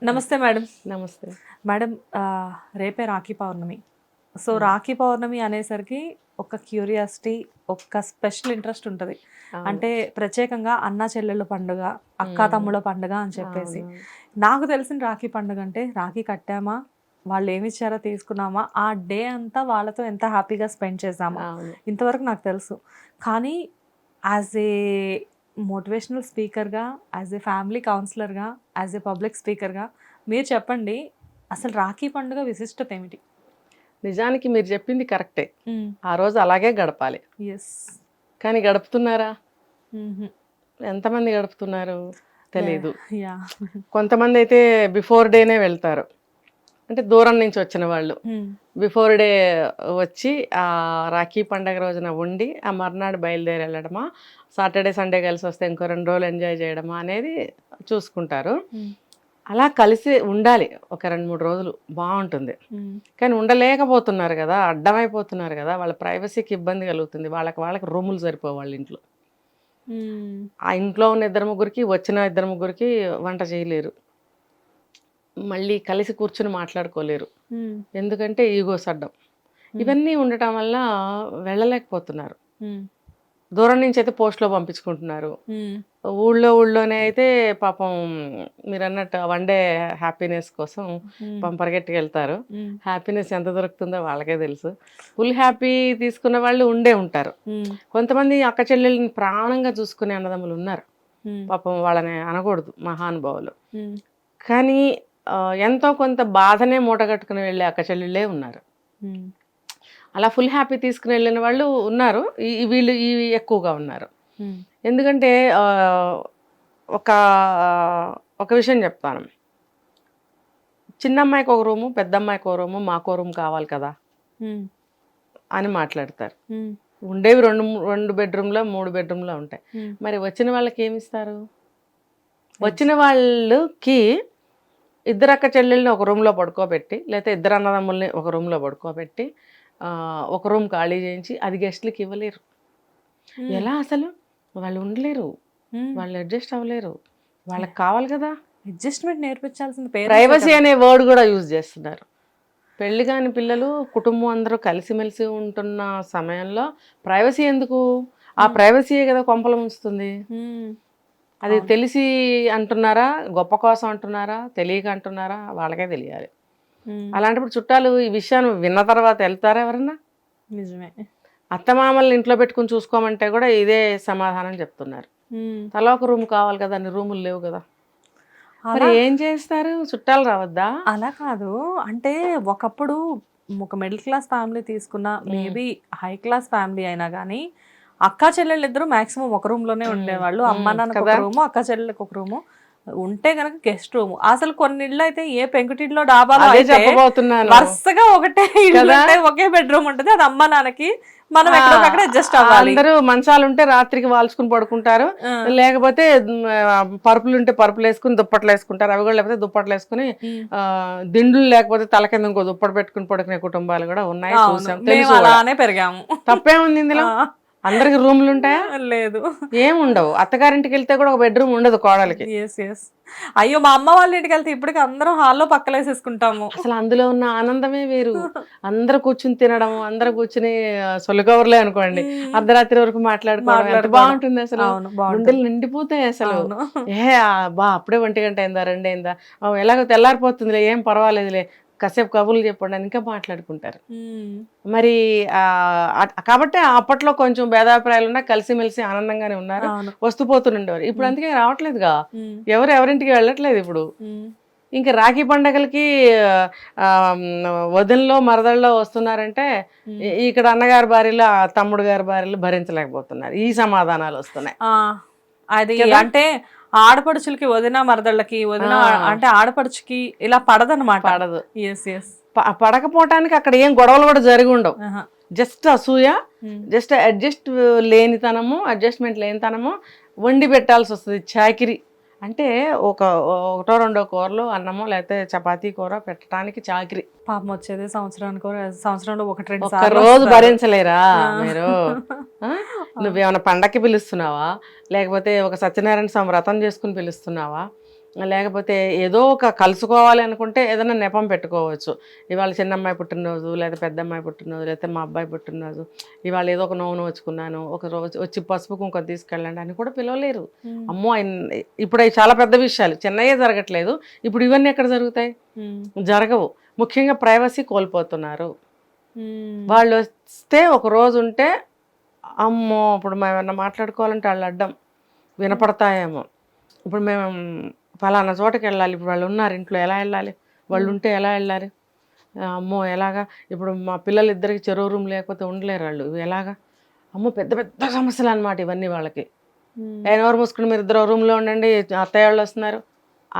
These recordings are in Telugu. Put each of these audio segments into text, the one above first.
నమస్తే మేడం. నమస్తే. మేడం రేపే రాఖీ పౌర్ణమి. సో రాఖీ పౌర్ణమి అనేసరికి ఒక క్యూరియాసిటీ, ఒక స్పెషల్ ఇంట్రెస్ట్ ఉంటుంది. అంటే ప్రత్యేకంగా అన్నా చెల్లెళ్ళ పండుగ, అక్కా తమ్ముళ్ళ పండుగ అని చెప్పేసి. నాకు తెలిసిన రాఖీ పండుగ అంటే రాఖీ కట్టామా, వాళ్ళు ఏమి ఇచ్చారో తీసుకున్నామా, ఆ డే అంతా వాళ్ళతో ఎంత హ్యాపీగా స్పెండ్ చేసామా, ఇంతవరకు నాకు తెలుసు. కానీ యాజ్ ఏ మోటివేషనల్ స్పీకర్గా, యాజ్ ఏ ఫ్యామిలీ కౌన్సిలర్గా, యాజ్ ఏ పబ్లిక్ స్పీకర్గా మీరు చెప్పండి, అసలు రాఖీ పండుగ విశిష్టత ఏమిటి? నిజానికి మీరు చెప్పింది కరెక్టే. ఆ రోజు అలాగే గడపాలి. ఎస్. కానీ గడుపుతున్నారా? ఎంతమంది గడుపుతున్నారు తెలీదు. యా. కొంతమంది అయితే బిఫోర్ డేనే వెళ్తారు, అంటే దూరం నుంచి వచ్చిన వాళ్ళు బిఫోర్ డే వచ్చి ఆ రాఖీ పండగ రోజున ఉండి ఆ మర్నాడు బయలుదేరి వెళ్ళడమా, సాటర్డే సండే కలిసి వస్తే ఇంకో 2 రోజులు ఎంజాయ్ చేయడమా అనేది చూసుకుంటారు. అలా కలిసి ఉండాలి ఒక 2-3 రోజులు, బాగుంటుంది. కానీ ఉండలేకపోతున్నారు కదా, అడ్డమైపోతున్నారు కదా, వాళ్ళ ప్రైవసీకి ఇబ్బంది కలుగుతుంది. వాళ్ళకి రూములు సరిపోవు వాళ్ళ ఇంట్లో. ఆ ఇంట్లో ఉన్న 2-3కి వచ్చిన 2-3కి వంట చేయలేరు, మళ్ళీ కలిసి కూర్చుని మాట్లాడుకోలేరు. ఎందుకంటే ఈగోస్ అడ్డం. ఇవన్నీ ఉండటం వల్ల వెళ్ళలేకపోతున్నారు. దూరం నుంచి అయితే పోస్ట్లో పంపించుకుంటున్నారు. ఊళ్ళోనే అయితే పాపం మీరు అన్నట్టు వన్ డే హ్యాపీనెస్ కోసం పరిగెట్టుకు వెళ్తారు. హ్యాపీనెస్ ఎంత దొరుకుతుందో వాళ్ళకే తెలుసు. ఫుల్ హ్యాపీ తీసుకున్న వాళ్ళు ఉండే ఉంటారు. కొంతమంది అక్క చెల్లెళ్ళని ప్రాణంగా చూసుకునే అన్నదమ్ములు ఉన్నారు. పాపం వాళ్ళని అనకూడదు, మహానుభావులు. కానీ ఎంతో కొంత బాధనే మూటగట్టుకుని వెళ్ళే అక్క చెల్లెళ్ళే ఉన్నారు. అలా ఫుల్ హ్యాపీ తీసుకుని వెళ్ళిన వాళ్ళు ఉన్నారు. వీళ్ళు ఎక్కువగా ఉన్నారు. ఎందుకంటే ఒక విషయం చెప్తాను. చిన్న అమ్మాయికి ఒక రూము, పెద్ద అమ్మాయికి ఒక రూము, మాకో రూమ్ కావాలి కదా అని మాట్లాడతారు. ఉండేవి 2 బెడ్రూమ్లో 3 బెడ్రూమ్లో ఉంటాయి. మరి వచ్చిన వాళ్ళకి ఏమిస్తారు? వచ్చిన వాళ్ళకి 2 అక్క చెల్లెల్ని ఒక రూమ్లో పడుకోబెట్టి, లేకపోతే 2 అన్నదమ్ముల్ని ఒక రూమ్లో పడుకోబెట్టి ఒక రూమ్ ఖాళీ చేయించి అది గెస్ట్లకి ఇవ్వలేరు. ఎలా అసలు? వాళ్ళు ఉండలేరు, వాళ్ళు అడ్జస్ట్ అవ్వలేరు. వాళ్ళకి కావాలి కదా అడ్జస్ట్మెంట్ నేర్పించాల్సింది. ప్రైవసీ అనే వర్డ్ కూడా యూజ్ చేస్తున్నారు. పెళ్లి కాని పిల్లలు కుటుంబం అందరూ కలిసిమెలిసి ఉంటున్న సమయంలో ప్రైవసీ ఎందుకు? ఆ ప్రైవసీయే కదా కొంపలు ముంచుతుంది. అది తెలిసి అంటున్నారా, గొప్ప కోసం అంటున్నారా, తెలియక అంటున్నారా, వాళ్ళకే తెలియాలి. అలాంటప్పుడు చుట్టాలు ఈ విషయాన్ని విన్న తర్వాత వెళ్తారా ఎవరన్నా? నిజమే. అత్తమామల్ని ఇంట్లో పెట్టుకుని చూసుకోమంటే కూడా ఇదే సమాధానం చెప్తున్నారు. తలా ఒక రూమ్ కావాలి కదా, అన్ని రూములు లేవు కదా. మరి ఏం చేస్తారు? చుట్టాలు రావద్దా? అలా కాదు. అంటే ఒకప్పుడు ఒక మిడిల్ క్లాస్ ఫ్యామిలీ తీసుకున్న, మేబీ హై క్లాస్ ఫ్యామిలీ అయినా కానీ అక్కా చెల్లెళ్ళు ఇద్దరు మాక్సిమం ఒక రూమ్ లోనే ఉండేవాళ్ళు. అమ్మ నాన్నకు ఒక రూము, అక్క చెల్లెళ్ళకి ఒక రూము, ఉంటే గనక గెస్ట్ రూమ్. అసలు కొన్ని ఇళ్ళు అయితే ఏ పెంకుటిల్లో డాబాలో వరుసగా ఒకటే ఇల్లు ఉంటాయి, ఒకే బెడ్రూమ్ ఉంటుంది. అది అమ్మ నాన్నకి, మనం ఎక్కడొక్కడ అడ్జస్ట్ అవ్వాలి. అందరూ మంచాలు ఉంటే రాత్రికి వాల్చుకుని పడుకుంటారు, లేకపోతే పరుపులు ఉంటే పరుపులు వేసుకుని దుప్పట్లు వేసుకుంటారు. అవి కూడా లేకపోతే దుప్పట్లు వేసుకుని దిండులు లేకపోతే తల కింద ఇంకో దుప్పటి పెట్టుకుని పడుకునే కుటుంబాలు కూడా ఉన్నాయి, చూసాం, తెలుసు. అలానే పెరిగాము. తప్పేముంది ఇందులో? అందరికి రూమ్లు ఉంటాయా? లేదు, ఏముండవు. అత్తగారింటికి వెళ్తే కూడా ఒక బెడ్రూమ్ ఉండదు కోడలికి. అయ్యో, మా అమ్మ వాళ్ళ ఇంటికి వెళ్తే ఇప్పటికి అందరం హాల్లో పక్కలేసేసుకుంటాము. అసలు అందులో ఉన్న ఆనందమే వేరు. అందరు కూర్చుని తినడం, అందరు కూర్చుని సొలగవర్లే అనుకోండి, అర్ధరాత్రి వరకు మాట్లాడుకోవడం ఎంత బాగుంటుంది. అసలు గుండెలు నిండిపోతాయి. అసలు అప్పుడే 1 గంట అయిందా, 2 అయిందా, ఎలాగో తెల్లారిపోతుందిలే, ఏం పర్వాలేదులే, కాసేపు కబుర్లు చెప్పండి అని ఇంకా మాట్లాడుకుంటారు. మరి కాబట్టి అప్పట్లో కొంచెం భేదాభిప్రాయాలు ఉన్నా కలిసిమెలిసి ఆనందంగానే ఉన్నారు, వస్తుపోతుండేవారు. ఇప్పుడు అందుకే రావట్లేదుగా, ఎవరింటికి వెళ్ళట్లేదు ఇప్పుడు. ఇంకా రాఖీ పండగలకి వదినలో మరదల్లో వస్తున్నారంటే ఇక్కడ అన్నగారి భార్యలు, తమ్ముడు గారి భార్యలు భరించలేకపోతున్నారు. ఈ సమాధానాలు వస్తున్నాయి. అది అంటే ఆడపడుచులకి వదిన, మరదళ్ళకి వదిన అంటే ఆడపడుచుకి ఇలా పడదన్నమాట. పడదు. పడకపోవటానికి అక్కడ ఏం గొడవలు కూడా జరిగి ఉండవు. జస్ట్ అసూయ, జస్ట్ అడ్జస్ట్మెంట్ లేనితనము వండి పెట్టాల్సి వస్తుంది. చాకిరి అంటే ఒకటో 2 కూరలు, అన్నమో లేకపోతే చపాతీ కూర పెట్టడానికి చాకిరి. పాపం వచ్చేది సంవత్సరంలో 1-2 రోజు భరించలేరా మీరు? నువ్వేమైనా పండక్కి పిలుస్తున్నావా, లేకపోతే ఒక సత్యనారాయణ స్వామి వ్రతం చేసుకుని పిలుస్తున్నావా, లేకపోతే ఏదో ఒక కలుసుకోవాలి అనుకుంటే ఏదైనా నెపం పెట్టుకోవచ్చు. ఇవాళ చిన్నమ్మాయి పుట్టినరోజు, లేదా పెద్ద అమ్మాయి పుట్టినరోజు, లేకపోతే మా అబ్బాయి పుట్టినరోజు, ఇవాళ ఏదో ఒక నోము వచ్చుకున్నాను, ఒక రోజు వచ్చి పసుపు కుంకుమ తీసుకెళ్ళండి అని కూడా పిలవలేరు. అమ్మో ఇప్పుడు అవి చాలా పెద్ద విషయాలు, చిన్నయే జరగట్లేదు, ఇప్పుడు ఇవన్నీ ఎక్కడ జరుగుతాయి? జరగవు. ముఖ్యంగా ప్రైవసీ కోల్పోతున్నారు. వాళ్ళు వస్తే ఒక రోజు ఉంటే అమ్మో ఇప్పుడు మేము ఏమన్నా మాట్లాడుకోవాలంటే వాళ్ళు అడ్డం వినపడతాయేమో. ఇప్పుడు మేము ఫలానా చోటకి వెళ్ళాలి, ఇప్పుడు వాళ్ళు ఉన్నారు ఇంట్లో, ఎలా వెళ్ళాలి? వాళ్ళు ఉంటే ఎలా వెళ్ళాలి? అమ్మో ఎలాగా? ఇప్పుడు మా పిల్లలిద్దరికి చెరువు రూమ్ లేకపోతే ఉండలేరు వాళ్ళు, ఎలాగా? అమ్మో పెద్ద పెద్ద సమస్యలు అన్నమాట ఇవన్నీ వాళ్ళకి. ఎవరు మూసుకుని మీరు ఇద్దరు రూమ్లో ఉండండి, అత్తయ్య వాళ్ళు వస్తున్నారు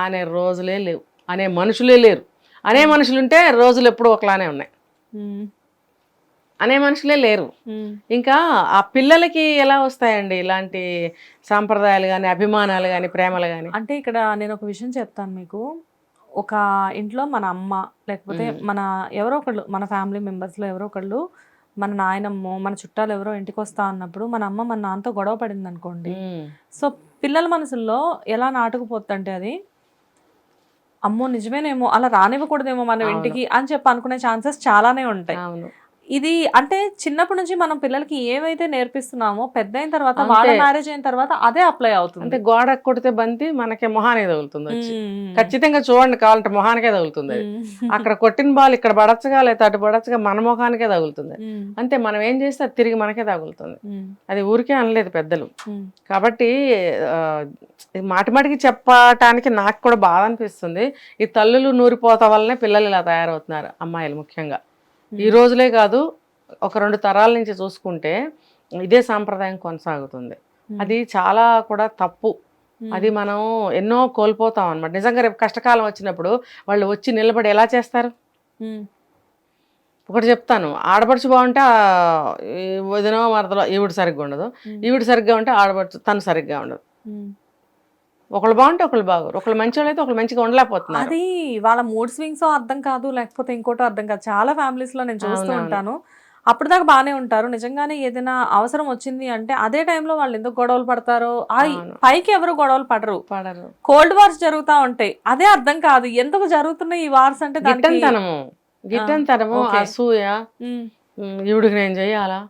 అనే రోజులే లేవు, అనే మనుషులే లేరు. అనే మనుషులు ఉంటే రోజులు ఎప్పుడూ ఒకలానే ఉన్నాయి, అనే మనుషులే లేరు. ఇంకా ఆ పిల్లలకి ఎలా వస్తాయండి ఇలాంటి సాంప్రదాయాలు కానీ, అభిమానాలు కానీ, ప్రేమలు కానీ? అంటే ఇక్కడ నేను ఒక విషయం చెప్తాను మీకు. ఒక ఇంట్లో మన అమ్మ లేకపోతే మన ఎవరో ఒకళ్ళు, మన ఫ్యామిలీ మెంబర్స్లో ఎవరో ఒకళ్ళు, మన నాయనమ్మో మన చుట్టాలు ఎవరో ఇంటికి వస్తా అన్నప్పుడు మన అమ్మ మన నాన్నతో గొడవ పడింది అనుకోండి, సో పిల్లల మనసుల్లో ఎలా నాటుకుపోతుందంటే అది అమ్మో నిజమేనేమో, అలా రానివ్వకూడదేమో మనం ఇంటికి అని చెప్పి అనుకునే ఛాన్సెస్ చాలానే ఉంటాయి. ఇది అంటే చిన్నప్పటి నుంచి మనం పిల్లలకి ఏవైతే నేర్పిస్తున్నామో పెద్ద అయిన తర్వాత, వాళ్ళ మ్యారేజ్ అయిన తర్వాత అదే అప్లై అవుతుంది. అంటే గోడ కొడితే బంతి మనకి మొహానికి తగులుతుంది వచ్చి. ఖచ్చితంగా చూడండి, కావాలంటే మొహానికే తగులుతుంది. అక్కడ కొట్టిన బాల్ ఇక్కడ పడచ్చగా, లేదా అటు పడచ్చగా మన మొహానికే తగులుతుంది. అంతే, మనం ఏం చేస్తే అది తిరిగి మనకే తగులుతుంది. అది ఊరికే అనలేదు పెద్దలు. కాబట్టి మాటి మాటికి చెప్పటానికి నాకు కూడా బాధ అనిపిస్తుంది. ఈ తల్లులు నూరిపోతా వల్లనే పిల్లలు ఇలా తయారవుతున్నారు, అమ్మాయిలు ముఖ్యంగా. ఈ రోజులే కాదు, ఒక 2 తరాల నుంచి చూసుకుంటే ఇదే సాంప్రదాయం కొనసాగుతుంది. అది చాలా కూడా తప్పు. అది మనం ఎన్నో కోల్పోతాం అనమాట. నిజంగా రేపు కష్టకాలం వచ్చినప్పుడు వాళ్ళు వచ్చి నిలబడి ఎలా చేస్తారు? ఒకటి చెప్తాను, ఆడపడుచు బాగుంటే వదినో మరదలో ఈవిడ సరిగ్గా ఉండదు, ఈవిడ సరిగ్గా ఉంటే ఆడపడుచు తను సరిగ్గా ఉండదు. ఒకళ్ళు బాగుంటే ఒకళ్ళు బాగోరు, ఒకళ్ళు మంచి వాళ్ళు అయితే ఒకళ్ళు మంచిగా ఉండలేకపోతున్నారు. అది వాళ్ళ మూడ్ స్వింగ్స్ అర్థం కాదు, లేకపోతే ఇంకోటో అర్థం కాదు. చాలా ఫ్యామిలీస్ లో నేను చూస్తూ ఉంటాను, అప్పుడు దాకా బాగానే ఉంటారు, నిజంగానే ఏదైనా అవసరం వచ్చింది అంటే అదే టైంలో వాళ్ళు ఎందుకు గొడవలు పడతారో, పైకి ఎవరు గొడవలు పడరు, కోల్డ్ వార్స్ జరుగుతూ ఉంటాయి. అదే అర్థం కాదు ఎందుకు జరుగుతున్నాయి ఈ వార్స్ అంటే. గిట్టంతనము, అసూయ, ఈవిడికి నేను చెయ్యాలా.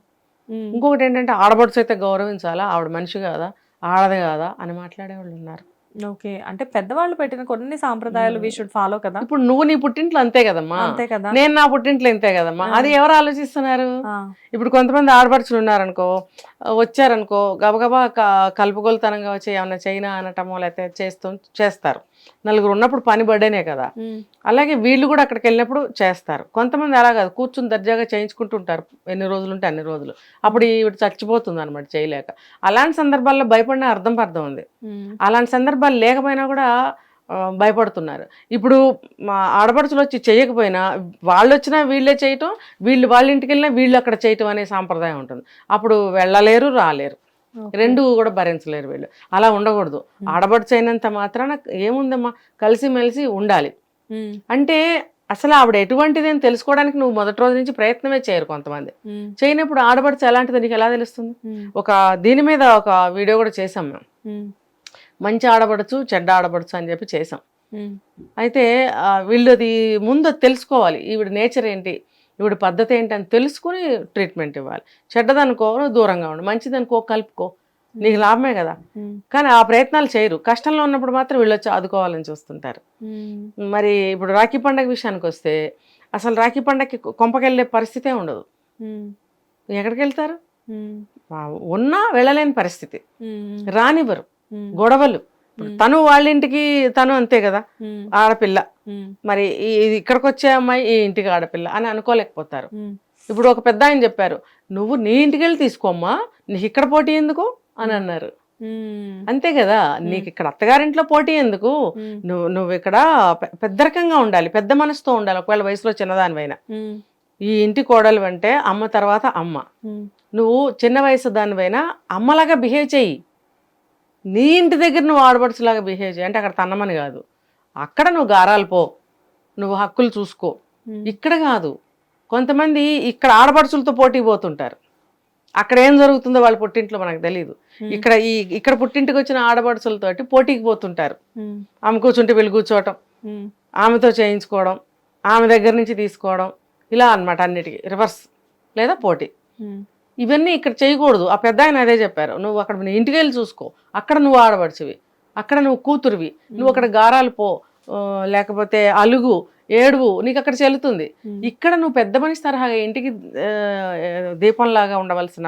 ఇంకొకటి ఏంటంటే ఆడబడుచు అయితే గౌరవించాలా, ఆవిడ మనిషి కాదా, ఆడది కాదా అని మాట్లాడే వాళ్ళు ఉన్నారు. ఓకే, అంటే పెద్దవాళ్ళు పెట్టిన కొన్ని సాంప్రదాయాలు వి షుడ్ ఫాలో కదా. ఇప్పుడు నువ్వు నీ పుట్టింట్లో అంతే కదమ్మా, అంతే కదా, నేను నా పుట్టింట్లో ఇంతే కదమ్మా. అది ఎవరు ఆలోచిస్తున్నారు? ఇప్పుడు కొంతమంది ఆడపడుచులు ఉన్నారనుకో, వచ్చారనుకో, గబగబా కలుపుగోలుతనంగా వచ్చి ఏమన్నా చైనా అనటమో లేకపోతే చేస్తారు. నలుగురు ఉన్నప్పుడు పని బర్డేనే కదా. అలాగే వీళ్ళు కూడా అక్కడికి వెళ్ళినప్పుడు చేస్తారు. కొంతమంది అలా కాదు, కూర్చుని దర్జాగా చేయించుకుంటుంటారు, ఎన్ని రోజులు ఉంటే అన్ని రోజులు. అప్పుడు ఈవిడ చచ్చిపోతుంది అనమాట చేయలేక. అలాంటి సందర్భాల్లో భయపడిన అర్థం ఉంది. అలాంటి సందర్భాలు లేకపోయినా కూడా భయపడుతున్నారు. ఇప్పుడు మా ఆడపడుచులు వచ్చి చేయకపోయినా వాళ్ళు వచ్చినా వీళ్ళే చేయటం, వీళ్ళు వాళ్ళ ఇంటికి వెళ్ళినా వీళ్ళు అక్కడ చేయటం అనే సాంప్రదాయం ఉంటుంది. అప్పుడు వెళ్ళలేరు, రాలేరు, రెండు కూడా భరించలేరు వీళ్ళు. అలా ఉండకూడదు. ఆడబడుచు అయినంత మాత్రాన ఏముందమ్మా, కలిసిమెలిసి ఉండాలి. అంటే అసలు ఆవిడ ఎటువంటిది అని తెలుసుకోవడానికి నువ్వు మొదటి రోజు నుంచి ప్రయత్నమే చేయరు కొంతమంది. చేయనప్పుడు ఆడబడుచు ఎలాంటిది నీకు ఎలా తెలుస్తుంది? ఒక దీని మీద ఒక వీడియో కూడా చేసాం మేము, మంచి ఆడబడుచు చెడ్డ ఆడబడుచు అని చెప్పి చేసాం. అయితే వీళ్ళది ముందు తెలుసుకోవాలి, ఈవిడ నేచర్ ఏంటి, ఈవిడ పద్ధతి ఏంటి అని తెలుసుకుని ట్రీట్మెంట్ ఇవ్వాలి. చెడ్డదనుకో దూరంగా ఉండు, మంచిదనుకో కలుపుకో, నీకు లాభమే కదా. కానీ ఆ ప్రయత్నాలు చేయరు. కష్టంలో ఉన్నప్పుడు మాత్రం వీళ్ళు వచ్చి ఆదుకోవాలని చూస్తుంటారు. మరి ఇప్పుడు రాఖీ పండగ విషయానికి వస్తే అసలు రాఖీ పండగకి కొంపకెళ్ళే పరిస్థితే ఉండదు. ఎక్కడికి వెళ్తారు? ఉన్నా వెళ్ళలేని పరిస్థితి, రానివ్వరు, గొడవలు. తను వాళ్ళ ఇంటికి తను అంతే కదా, ఆడపిల్ల, మరి ఇక్కడికి వచ్చే అమ్మాయి ఈ ఇంటికి ఆడపిల్ల అని అనుకోలేకపోతారు. ఇప్పుడు ఒక పెద్ద ఆయన చెప్పారు, నువ్వు నీ ఇంటికి వెళ్ళి తీసుకోమ్మా, నీకు ఇక్కడ పోటీ ఎందుకు అని అన్నారు. అంతే కదా, నీకు ఇక్కడ అత్తగారింట్లో పోటీ ఎందుకు, నువ్వు ఇక్కడ పెద్దరకంగా ఉండాలి, పెద్ద మనసుతో ఉండాలి. ఒకవేళ వయసులో చిన్నదానివైనా ఈ ఇంటి కోడలు అంటే అమ్మ తర్వాత అమ్మ, నువ్వు చిన్న వయసు దానివైనా అమ్మలాగా బిహేవ్ చెయ్యి. నీ ఇంటి దగ్గర నువ్వు ఆడపడుచులాగా బిహేవ్ చేయి అంటే అక్కడ తన్నమని కాదు, అక్కడ నువ్వు గారాలు పో, నువ్వు హక్కులు చూసుకో. ఇక్కడ కాదు, కొంతమంది ఇక్కడ ఆడపడుచులతో పోటీ పోతుంటారు. అక్కడ ఏం జరుగుతుందో వాళ్ళ పుట్టింట్లో మనకు తెలియదు. ఇక్కడ పుట్టింటికి వచ్చిన ఆడపడుచులతోటి పోటీకి పోతుంటారు. ఆమె కూర్చుంటే వీళ్ళు కూర్చోవటం, ఆమెతో చేయించుకోవడం, ఆమె దగ్గర నుంచి తీసుకోవడం, ఇలా అన్నమాట. అన్నిటికీ రివర్స్ లేదా పోటీ. ఇవన్నీ ఇక్కడ చేయకూడదు. ఆ పెద్ద ఆయన అదే చెప్పారు, నువ్వు అక్కడ నీ ఇంటికి వెళ్ళి చూసుకో, అక్కడ నువ్వు ఆడపడుచువి, అక్కడ నువ్వు కూతురువి, నువ్వు అక్కడ గారాలు పో, లేకపోతే అలుగు ఏడువు, నీకు అక్కడ చెల్లుతుంది. ఇక్కడ నువ్వు పెద్ద మనిషి తరహాగా ఇంటికి దీపంలాగా ఉండవలసిన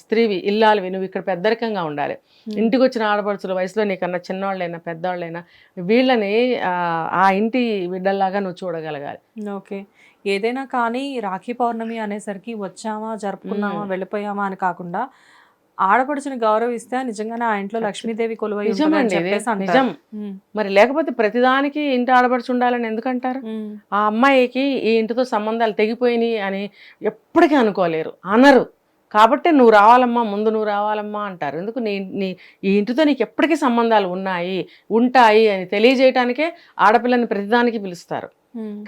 స్త్రీవి, ఇల్లాలివి, నువ్వు ఇక్కడ పెద్దరికంగా ఉండాలి. ఇంటికి వచ్చిన ఆడపడుచుల వయసులో నీకన్నా చిన్నవాళ్ళైనా పెద్దవాళ్ళైనా వీళ్ళని ఆ ఇంటి బిడ్డల్లాగా నువ్వు చూడగలగాలి. ఓకే. ఏదైనా కానీ రాఖీ పౌర్ణమి అనేసరికి వచ్చామా, జరుపుకున్నామా, వెళ్ళిపోయామా అని కాకుండా ఆడపడుచుని గౌరవిస్తే నిజంగానే ఆ ఇంట్లో లక్ష్మీదేవి కొలువై నిజం. మరి లేకపోతే ప్రతిదానికి ఇంటి ఆడపడుచు ఉండాలని ఎందుకంటారు? ఆ అమ్మాయికి ఈ ఇంటితో సంబంధాలు తెగిపోయినాయి అని ఎప్పటికీ అనుకోలేరు, అనరు. కాబట్టి నువ్వు రావాలమ్మా, ముందు నువ్వు రావాలమ్మా అంటారు. ఎందుకు? ఈ ఇంటితో నీకు ఎప్పటికీ సంబంధాలు ఉంటాయి అని తెలియజేయటానికే ఆడపిల్లని ప్రతిదానికి పిలుస్తారు.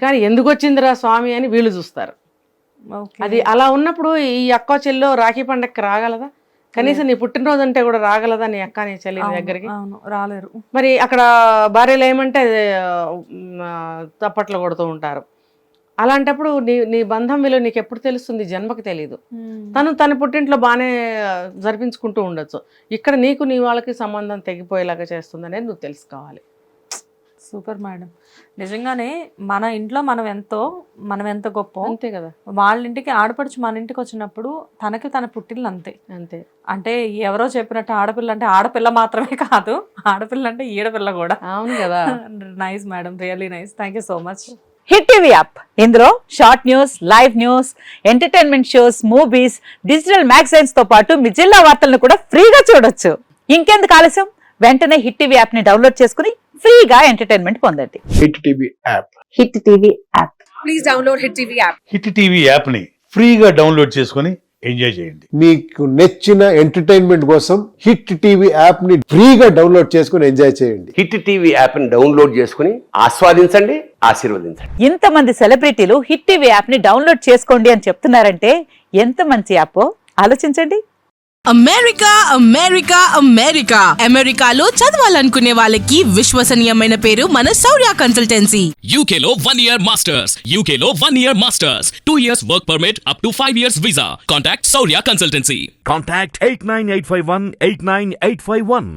కానీ ఎందుకు వచ్చిందిరా స్వామి అని వీళ్ళు చూస్తారు. అది అలా ఉన్నప్పుడు ఈ అక్క చెల్లో రాఖీ పండగకి రాగలదా? కనీసం నీ పుట్టినరోజు అంటే కూడా రాగలదా నీ అక్క నీ చెల్లి దగ్గరికి? రాలేరు. మరి అక్కడ భార్యలు ఏమంటే తప్పట్లు కొడుతూ ఉంటారు. అలాంటప్పుడు నీ బంధం విలువ నీకు ఎప్పుడు తెలుస్తుంది? జన్మకి తెలియదు. తన పుట్టింట్లో బాగానే జరిపించుకుంటూ ఉండొచ్చు, ఇక్కడ నీకు నీ వాళ్ళకి సంబంధం తెగిపోయేలాగా చేస్తుంది అనేది నువ్వు తెలుసుకోవాలి. Super madam. నిజంగానే మన ఇంట్లో మనం ఎంత గొప్ప, అంతే కదా. వాళ్ళ ఇంటికి ఆడపడుచు మన ఇంటికి వచ్చినప్పుడు తనకి తన పుట్టిల్లు అంతే. అంటే ఎవరో చెప్పినట్టు ఆడపిల్ల అంటే ఆడపిల్ల మాత్రమే కాదు, ఆడపిల్ల అంటే ఈడపిల్ల కూడా. అవును కదా. Nice madam, really nice. Thank you so much. Hit TV app, ఇందులో short news, live news, entertainment shows, movies, digital magazines తో పాటు మీ జిల్లా వార్తలను కూడా ఫ్రీగా చూడొచ్చు. ఇంకెందుకు ఆలస్యం, వెంటనే హిట్ టీవీ యాప్ ని డౌన్లోడ్ చేసుకుని ఫ్రీగా ఎంటర్టైన్మెంట్ పొందండి. Hit TV app. Hit TV app. Please download hit TV app. Hit TV app ని ఫ్రీగా డౌన్లోడ్ చేసుకుని ఎంజాయ్ చేయండి. మీకు నచ్చిన ఎంటర్టైన్మెంట్ కోసం హిట్ టీవీ యాప్ ని ఫ్రీగా డౌన్లోడ్ చేసుకుని ఎంజాయ్ చేయండి. హిట్ టీవీ యాప్ ని డౌన్లోడ్ చేసుకుని ఆస్వాదించండి, ఆశీర్వదించండి. ఇంతమంది సెలబ్రిటీలు హిట్ టీవీ యాప్ ని డౌన్లోడ్ చేసుకోండి అని చెప్తున్నారంటే ఎంత మంచి యాప్ ఆలోచించండి. అమెరికాలో చదవాలనుకునే వాళ్ళకి విశ్వసనీయమైన పేరు మన శౌర్య కన్సల్టెన్సీ. UK లో 1 year masters, UK లో 1 year masters, 2 years work permit up to 5 years visa. Contact Saurya Consultancy. Contact 89851 89851.